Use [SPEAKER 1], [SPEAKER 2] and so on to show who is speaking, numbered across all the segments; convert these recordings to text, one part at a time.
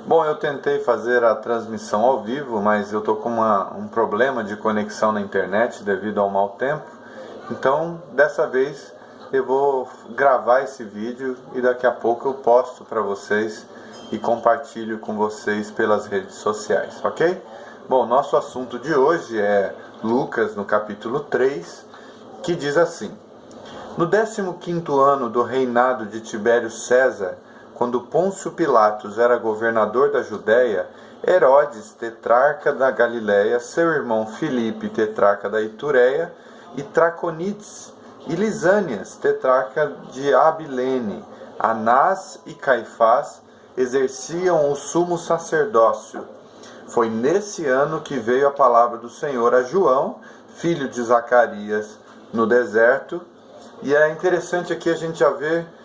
[SPEAKER 1] Bom, eu tentei fazer a transmissão ao vivo, mas eu estou com um problema de conexão na internet devido ao mau tempo. Então, dessa vez, eu vou gravar esse vídeo e daqui a pouco eu posto para vocês e compartilho com vocês pelas redes sociais, ok? Bom, nosso assunto de hoje é Lucas, no capítulo 3, que diz assim: No 15º ano do reinado de Tibério César, quando Pôncio Pilatos era governador da Judéia, Herodes, tetrarca da Galiléia, seu irmão Filipe, tetrarca da Itureia, e Traconites, e Lisânias, tetrarca de Abilene, Anás e Caifás, exerciam o sumo sacerdócio. Foi nesse ano que veio a palavra do Senhor a João, filho de Zacarias, no deserto. E é interessante aqui a gente já ver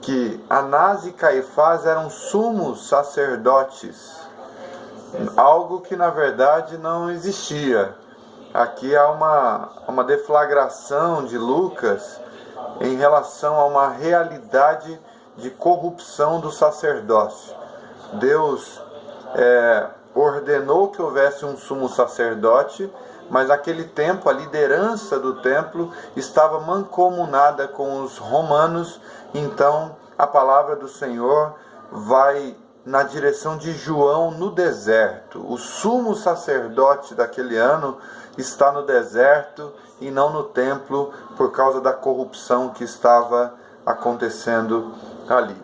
[SPEAKER 1] que Anás e Caifás eram sumos sacerdotes, algo que na verdade não existia. Aqui há uma deflagração de Lucas em relação a uma realidade de corrupção do sacerdócio. Deus ordenou que houvesse um sumo sacerdote, mas naquele tempo a liderança do templo estava mancomunada com os romanos. Então a palavra do Senhor vai na direção de João no deserto. O sumo sacerdote daquele ano está no deserto e não no templo, por causa da corrupção que estava acontecendo ali.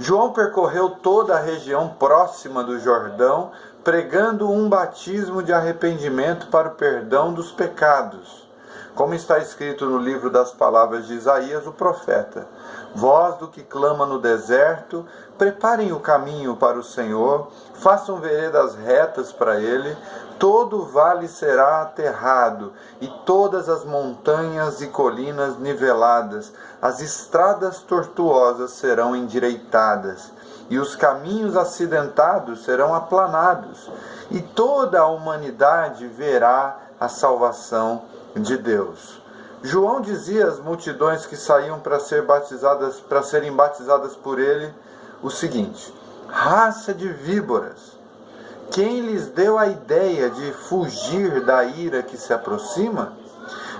[SPEAKER 1] João percorreu toda a região próxima do Jordão, pregando um batismo de arrependimento para o perdão dos pecados. Como está escrito no livro das palavras de Isaías, o profeta: Voz do que clama no deserto, preparem o caminho para o Senhor, façam veredas retas para ele, todo vale será aterrado, e todas as montanhas e colinas niveladas, as estradas tortuosas serão endireitadas, e os caminhos acidentados serão aplanados, e toda a humanidade verá a salvação de Deus. João dizia às multidões que saíam para serem batizadas por ele o seguinte: raça de víboras, quem lhes deu a ideia de fugir da ira que se aproxima?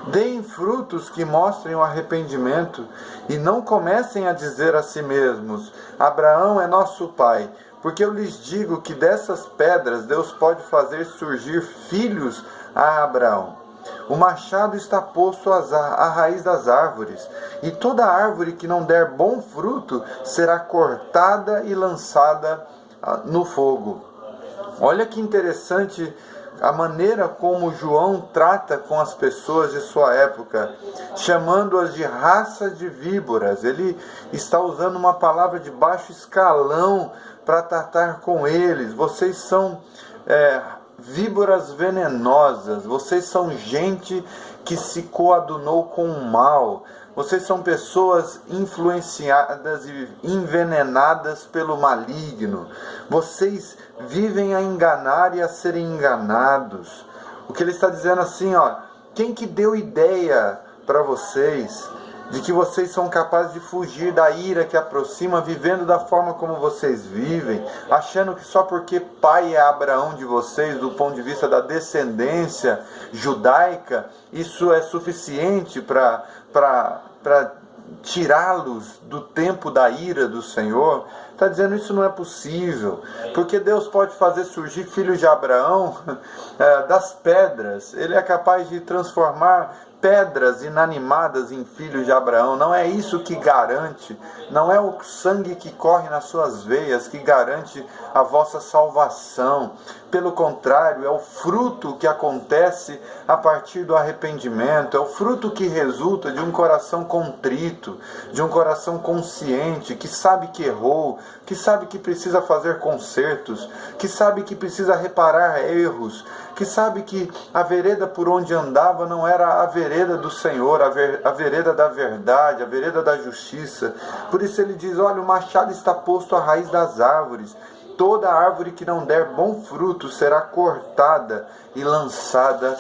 [SPEAKER 1] Deem frutos que mostrem o arrependimento e não comecem a dizer a si mesmos: Abraão é nosso pai, porque eu lhes digo que dessas pedras Deus pode fazer surgir filhos a Abraão. O machado está posto à raiz das árvores, e toda árvore que não der bom fruto será cortada e lançada no fogo. Olha que interessante a maneira como João trata com as pessoas de sua época, chamando-as de raça de víboras. Ele está usando uma palavra de baixo escalão para tratar com eles. Vocês são víboras venenosas, vocês são gente que se coadunou com o mal, vocês são pessoas influenciadas e envenenadas pelo maligno, vocês vivem a enganar e a serem enganados. O que ele está dizendo assim, quem que deu ideia para vocês de que vocês são capazes de fugir da ira que aproxima, vivendo da forma como vocês vivem, achando que só porque pai é Abraão de vocês, do ponto de vista da descendência judaica, isso é suficiente para tirá-los do tempo da ira do Senhor? Está dizendo isso não é possível, porque Deus pode fazer surgir filhos de Abraão das pedras. Ele é capaz de transformar pedras inanimadas em filhos de Abraão. Não é isso que garante, não é o sangue que corre nas suas veias que garante a vossa salvação. Pelo contrário, é o fruto que acontece a partir do arrependimento, é o fruto que resulta de um coração contrito, de um coração consciente, que sabe que errou, que sabe que precisa fazer consertos, que sabe que precisa reparar erros, que sabe que a vereda por onde andava não era a vereda do Senhor, a vereda da verdade, a vereda da justiça. Por isso ele diz: olha, o machado está posto à raiz das árvores, toda árvore que não der bom fruto será cortada e lançada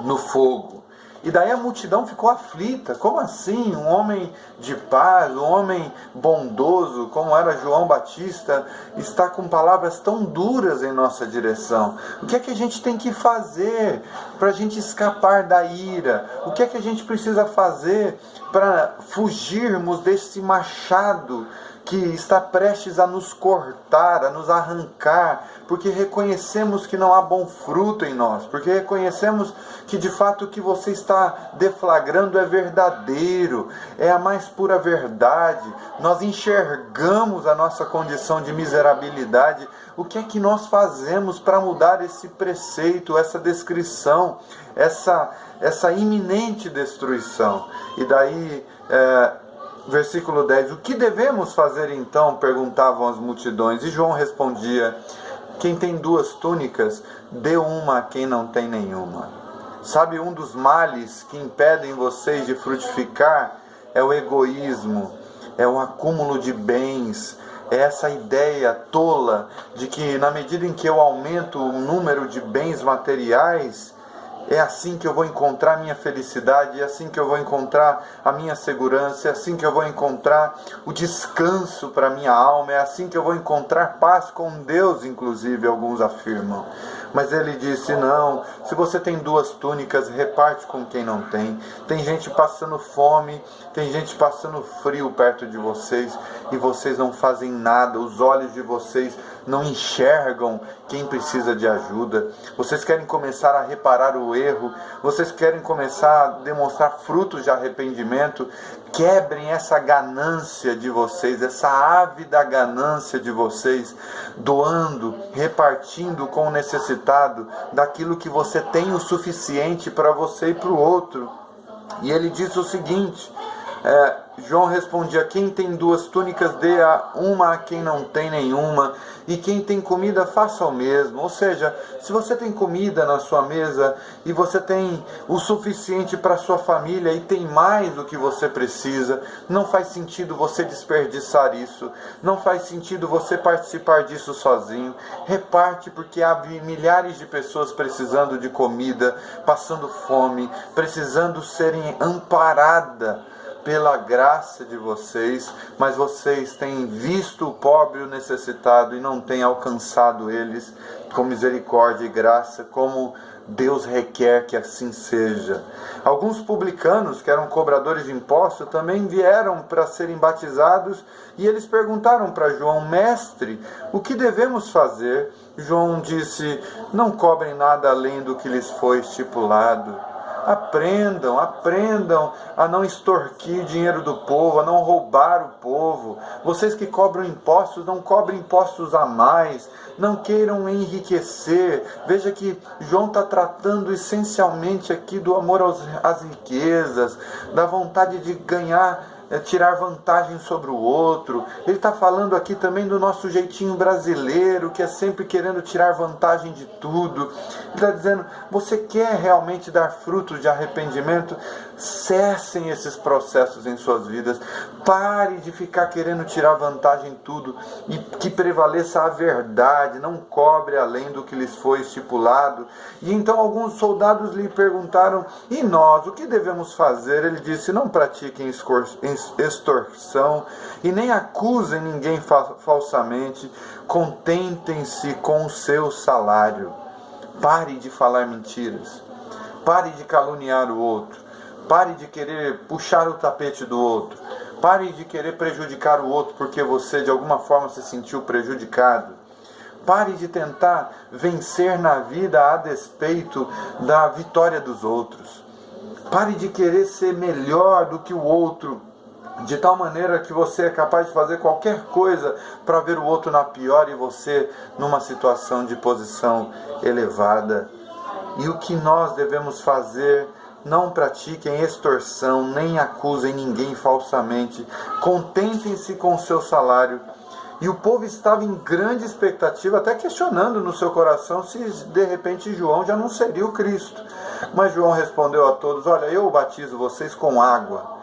[SPEAKER 1] no fogo. E daí a multidão ficou aflita. Como assim? Um homem de paz, um homem bondoso, como era João Batista, está com palavras tão duras em nossa direção. O que é que a gente tem que fazer para a gente escapar da ira? O que é que a gente precisa fazer para fugirmos desse machado que está prestes a nos cortar, a nos arrancar, porque reconhecemos que não há bom fruto em nós, porque reconhecemos que de fato o que você está deflagrando é verdadeiro, é a mais pura verdade. Nós enxergamos a nossa condição de miserabilidade. O que é que nós fazemos para mudar esse preceito, essa descrição, essa iminente destruição? E daí, versículo 10, o que devemos fazer então? Perguntavam as multidões. E João respondia, quem tem 2 túnicas, dê uma a quem não tem nenhuma. Sabe, um dos males que impedem vocês de frutificar é o egoísmo, é o acúmulo de bens, é essa ideia tola de que na medida em que eu aumento o número de bens materiais, é assim que eu vou encontrar a minha felicidade, é assim que eu vou encontrar a minha segurança, é assim que eu vou encontrar o descanso para a minha alma, é assim que eu vou encontrar paz com Deus, inclusive, alguns afirmam. Mas ele disse, não, se você tem 2 túnicas, reparte com quem não tem. Tem gente passando fome, tem gente passando frio perto de vocês, e vocês não fazem nada, os olhos de vocês não enxergam quem precisa de ajuda. Vocês querem começar a reparar o erro, vocês querem começar a demonstrar frutos de arrependimento. Quebrem essa ganância de vocês, essa ávida ganância de vocês, doando, repartindo com o necessitado daquilo que você tem o suficiente para você e para o outro. E ele disse o seguinte, João respondia, quem tem 2 túnicas, dê uma a quem não tem nenhuma, e quem tem comida, faça o mesmo. Ou seja, se você tem comida na sua mesa, e você tem o suficiente para a sua família, e tem mais do que você precisa, não faz sentido você desperdiçar isso, não faz sentido você participar disso sozinho. Reparte, porque há milhares de pessoas precisando de comida, passando fome, precisando serem amparadas pela graça de vocês, mas vocês têm visto o pobre e o necessitado e não têm alcançado eles com misericórdia e graça, como Deus requer que assim seja. Alguns publicanos, que eram cobradores de impostos, também vieram para serem batizados, e eles perguntaram para João, mestre, o que devemos fazer? João disse, não cobrem nada além do que lhes foi estipulado. Aprendam a não extorquir dinheiro do povo, a não roubar o povo. Vocês que cobram impostos, não cobrem impostos a mais, não queiram enriquecer. Veja que João está tratando essencialmente aqui do amor às riquezas, da vontade de ganhar, tirar vantagem sobre o outro. Ele está falando aqui também do nosso jeitinho brasileiro, que é sempre querendo tirar vantagem de tudo. Ele está dizendo, você quer realmente dar frutos de arrependimento? Cessem esses processos em suas vidas. Pare de ficar querendo tirar vantagem em tudo, e que prevaleça a verdade. Não cobre além do que lhes foi estipulado. E então alguns soldados lhe perguntaram, e nós, o que devemos fazer? Ele disse, não pratiquem extorsão e nem acusem ninguém falsamente, contentem-se com o seu salário. Pare de falar mentiras, pare de caluniar o outro, pare de querer puxar o tapete do outro, pare de querer prejudicar o outro porque você de alguma forma se sentiu prejudicado. Pare de tentar vencer na vida a despeito da vitória dos outros. Pare de querer ser melhor do que o outro, de tal maneira que você é capaz de fazer qualquer coisa para ver o outro na pior e você numa situação de posição elevada. E o que nós devemos fazer? Não pratiquem extorsão, nem acusem ninguém falsamente. Contentem-se com o seu salário. E o povo estava em grande expectativa, até questionando no seu coração se de repente João já não seria o Cristo. Mas João respondeu a todos, olha, eu batizo vocês com água,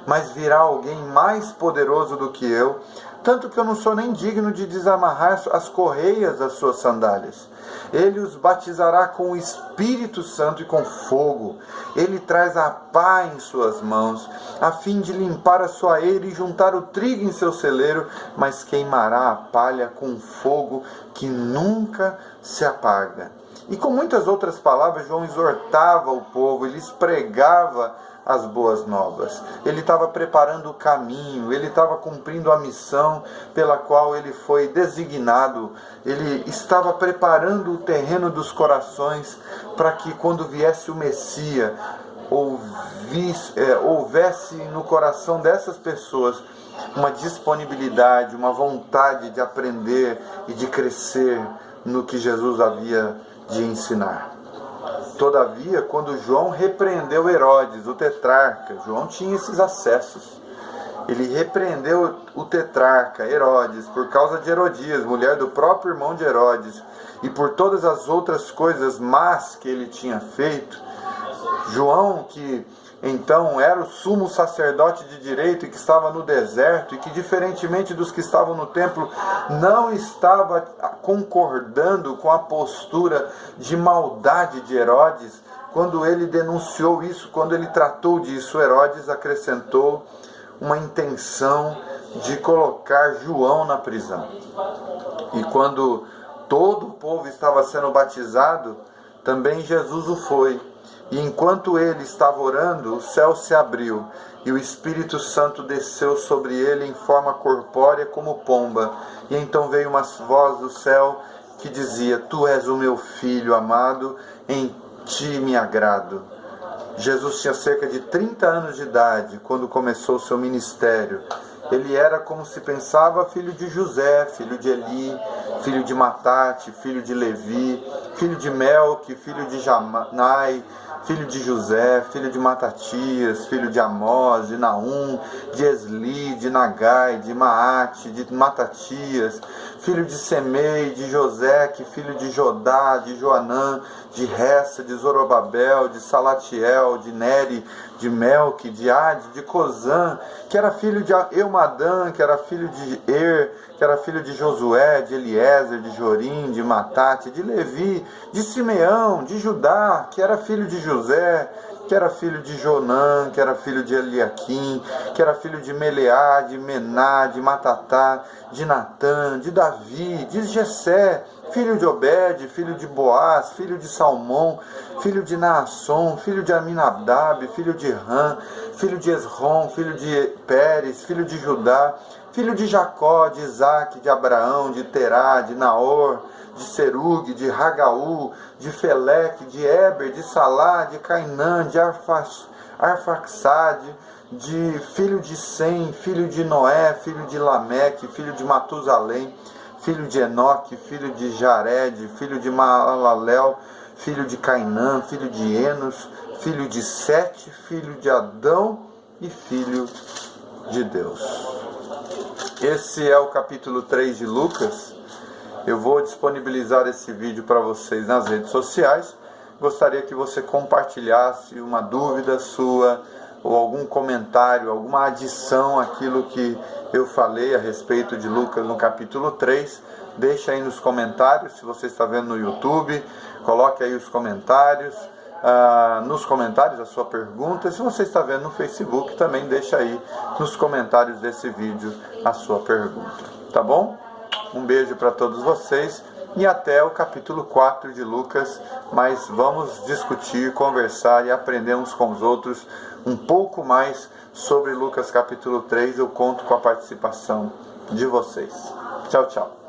[SPEAKER 1] mas virá alguém mais poderoso do que eu, tanto que eu não sou nem digno de desamarrar as correias das suas sandálias. Ele os batizará com o Espírito Santo e com fogo. Ele traz a pá em suas mãos, a fim de limpar a sua eira e juntar o trigo em seu celeiro, mas queimará a palha com fogo que nunca se apaga. E com muitas outras palavras, João exortava o povo, ele pregava as boas novas. Ele estava preparando o caminho, ele estava cumprindo a missão pela qual ele foi designado. Ele estava preparando o terreno dos corações para que quando viesse o Messias, houvesse no coração dessas pessoas uma disponibilidade, uma vontade de aprender e de crescer no que Jesus havia de ensinar. Todavia, quando João repreendeu Herodes, o tetrarca, João tinha esses acessos. Ele repreendeu o tetrarca Herodes por causa de Herodias, mulher do próprio irmão de Herodes, e por todas as outras coisas más que ele tinha feito. João, que então era o sumo sacerdote de direito e que estava no deserto e que, diferentemente dos que estavam no templo, não estava concordando com a postura de maldade de Herodes. Quando ele denunciou isso, quando ele tratou disso, Herodes acrescentou uma intenção de colocar João na prisão. E quando todo o povo estava sendo batizado, também Jesus o foi. E enquanto ele estava orando, o céu se abriu, e o Espírito Santo desceu sobre ele em forma corpórea como pomba. E então veio uma voz do céu que dizia: Tu és o meu filho amado, em ti me agrado. Jesus tinha cerca de 30 anos de idade quando começou o seu ministério. Ele era, como se pensava, filho de José, filho de Eli, filho de Matate, filho de Levi, filho de Melque, filho de Jamai, filho de José, filho de Matatias, filho de Amós, de Naum, de Esli, de Nagai, de Maate, de Matatias, filho de Semei, de Joseque, filho de Jodá, de Joanã, de Ressa, de Zorobabel, de Salatiel, de Neri, de Melque, de Ade, de Cozã, que era filho de Eumadã, que era filho de que era filho de Josué, de Eliezer, de Jorim, de Matate, de Levi, de Simeão, de Judá, que era filho de José, que era filho de Jonã, que era filho de Eliaquim, que era filho de Meleá, de Mená, de Matatá, de Natã, de Davi, de Jessé, filho de Obed, filho de Boaz, filho de Salmão, filho de Naasson, filho de Aminadab, filho de Ram, filho de Esrom, filho de Pérez, filho de Judá, filho de Jacó, de Isaque, de Abraão, de Terá, de Naor, de Serug, de Ragaú, de Feleque, de Eber, de Salá, de Cainã, de Arfaxade, de filho de Sem, filho de Noé, filho de Lameque, filho de Matusalém, filho de Enoque, filho de Jared, filho de Maalalel, filho de Cainã, filho de Enos, filho de Sete, filho de Adão e filho de Deus. Esse é o capítulo 3 de Lucas. Eu vou disponibilizar esse vídeo para vocês nas redes sociais. Gostaria que você compartilhasse uma dúvida sua ou algum comentário, alguma adição àquilo que eu falei a respeito de Lucas no capítulo 3. Deixa aí nos comentários, se você está vendo no YouTube, coloque aí os comentários, nos comentários a sua pergunta. Se você está vendo no Facebook, também deixa aí nos comentários desse vídeo a sua pergunta, tá bom? Um beijo para todos vocês e até o capítulo 4 de Lucas, mas vamos discutir, conversar e aprender uns com os outros um pouco mais sobre Lucas capítulo 3. Eu conto com a participação de vocês. Tchau, tchau.